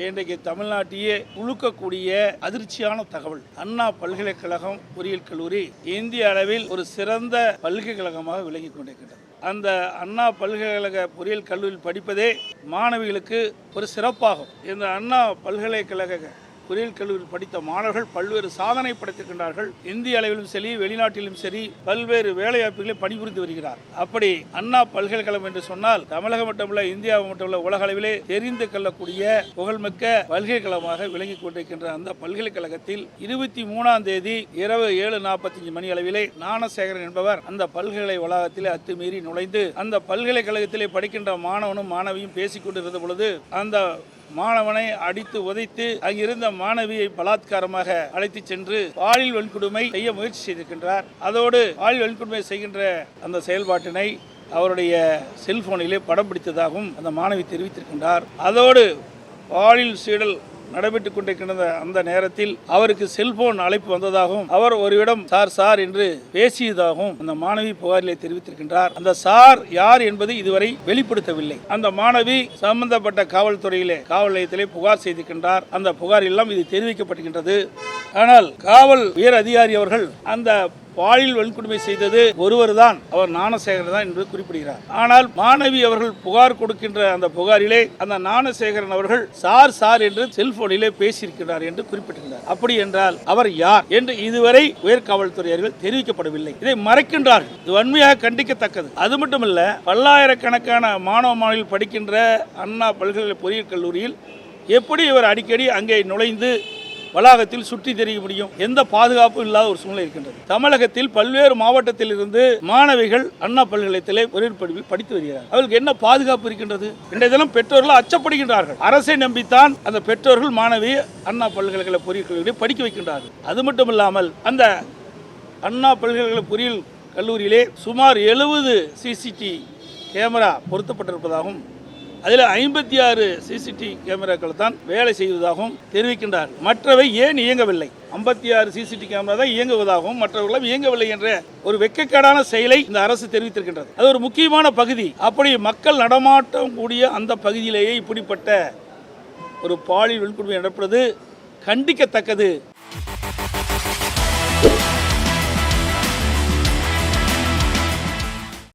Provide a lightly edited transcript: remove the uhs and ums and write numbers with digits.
இன்றைக்கு தமிழ்நாட்டையே உழுக்கக்கூடிய அதிர்ச்சியான தகவல். அண்ணா பல்கலைக்கழகம் பொறியியல் கல்லூரி இந்திய அளவில் ஒரு சிறந்த பல்கலைக்கழகமாக விளங்கி கொண்டிருக்கின்றது. அந்த அண்ணா பல்கலைக்கழக பொறியியல் கல்லூரியில் படிப்பதே மாணவிகளுக்கு ஒரு சிறப்பாகும். இந்த அண்ணா பல்கலைக்கழக பொறியியல் கல்லூரியில் படித்த மாணவர்கள் பல்வேறு சாதனை படைத்திருக்கின்றார்கள். இந்திய அளவிலும் சரி, வெளிநாட்டிலும் சரி, பல்வேறு வேலைவாய்ப்புகளை பணிபுரிந்து வருகிறார். அப்படி அண்ணா பல்கலைக்கழகம் என்று சொன்னால் தமிழகம் மட்டுமல்ல, இந்தியா மட்டுமல்ல, உலக அளவிலே தெரிந்து கொள்ளக்கூடிய புகழ்மிக்க பல்கலைக்கழகமாக விளங்கி கொண்டிருக்கின்ற அந்த பல்கலைக்கழகத்தில் 23ஆம் தேதி இரவு 7:45 மணி அளவிலே ஞானசேகரன் என்பவர் அந்த பல்கலை வளாகத்திலே அத்துமீறி நுழைந்து அந்த பல்கலைக்கழகத்திலே படிக்கின்ற மாணவனும் மாணவியும் பேசிக் கொண்டிருந்த பொழுது அந்த மாணவனை அடித்து உதைத்து அங்கிருந்த மாணவியை பலாத்காரமாக அழைத்து சென்று பாலியல் வன்கொடுமை செய்ய முயற்சி செய்திருக்கின்றார். அதோடு பாலியல் வன்கொடுமை செய்கின்ற அந்த செயல்பாட்டினை அவருடைய செல்போனிலே படம் பிடித்ததாகவும் அந்த மாணவி தெரிவித்திருக்கின்றார். அதோடு பாலியல் சீடல் நடைபெற்றுக் கொண்டிருக்கின்ற அந்த நேரத்தில் அவருக்கு செல்போன் அழைப்பு வந்ததாகவும் அவர் ஒருவிடம் சார் என்று பேசியதாகவும் அந்த மாணவி புகாரிலே தெரிவித்திருக்கின்றார். அந்த சார் யார் என்பது இதுவரை வெளிப்படுத்தவில்லை. அந்த மாணவி சம்பந்தப்பட்ட காவல்துறையிலே காவல் நிலையத்திலே புகார் செய்திருக்கின்றார். அந்த புகார் எல்லாம் இது தெரிவிக்கப்பட்டிருக்கின்றது. ஆனால் காவல் உயர் அதிகாரி அவர்கள் அந்த பாலியல் வன்கொடுமை செய்தது ஒருவர் தான், அவர் ஞானசேகரன் தான் என்று குறிப்பிடுகிறார். ஆனால் மாணவி அவர்கள் புகார் கொடுக்கின்ற அந்த புகாரிலே அந்த ஞானசேகரன் அவர்கள் சார் என்று செல்போனிலே பேசியிருக்கிறார் என்று குறிப்பிட்டிருக்கிறார். அப்படி என்றால் அவர் யார் என்று இதுவரை உயர் காவல்துறையர்கள் தெரிவிக்கப்படவில்லை. இதை மறைக்கின்றார்கள். இது வன்மையாக கண்டிக்கத்தக்கது. அது மட்டுமல்ல, பல்லாயிரக்கணக்கான மாணவ மாணவிகள் படிக்கின்ற அண்ணா பல்கலை பொறியியல் கல்லூரியில் எப்படி இவர் அடிக்கடி அங்கே நுழைந்து வளாகத்தில் சுற்றி தெரிய முடியும்? எந்த பாதுகாப்பும் இல்லாத ஒரு சூழ்நிலை இருக்கின்றது. தமிழகத்தில் பல்வேறு மாவட்டத்தில் இருந்து மாணவிகள் அண்ணா பல்கலைக்கழகத்திலே பொறியியல் படிப்பில் படித்து வருகிறார்கள். அவர்களுக்கு என்ன பாதுகாப்பு இருக்கின்றது? இன்றைய தினம் பெற்றோர்கள் அச்சப்படுகின்றார்கள். அரசை நம்பித்தான் அந்த பெற்றோர்கள் மாணவி அண்ணா பல்கலைக்கழக பொறியியல் கல்லூரியை படிக்க வைக்கின்றார்கள். அது மட்டுமில்லாமல் அந்த அண்ணா பல்கலைக்கழக பொறியியல் கல்லூரியிலே சுமார் 70 சிசிடிவி கேமரா பொருத்தப்பட்டிருப்பதாகவும் அதில் 56 சிசிடிவி கேமராக்கள் தான் வேலை செய்வதாகவும் தெரிவிக்கின்றார். மற்றவை ஏன் இயங்கவில்லை? 56 சிசிடிவி கேமரா தான் இயங்குவதாகவும் மற்றவர்களும் இயங்கவில்லை என்ற ஒரு வெட்கக்கேடான செயலை இந்த அரசு தெரிவித்திருக்கின்றது. அது ஒரு முக்கியமான பகுதி. அப்படி மக்கள் நடமாட்டம் கூடிய அந்த பகுதியிலேயே இப்படிப்பட்ட ஒரு பாலியல் வன்கொடுமை நடப்பது கண்டிக்கத்தக்கது.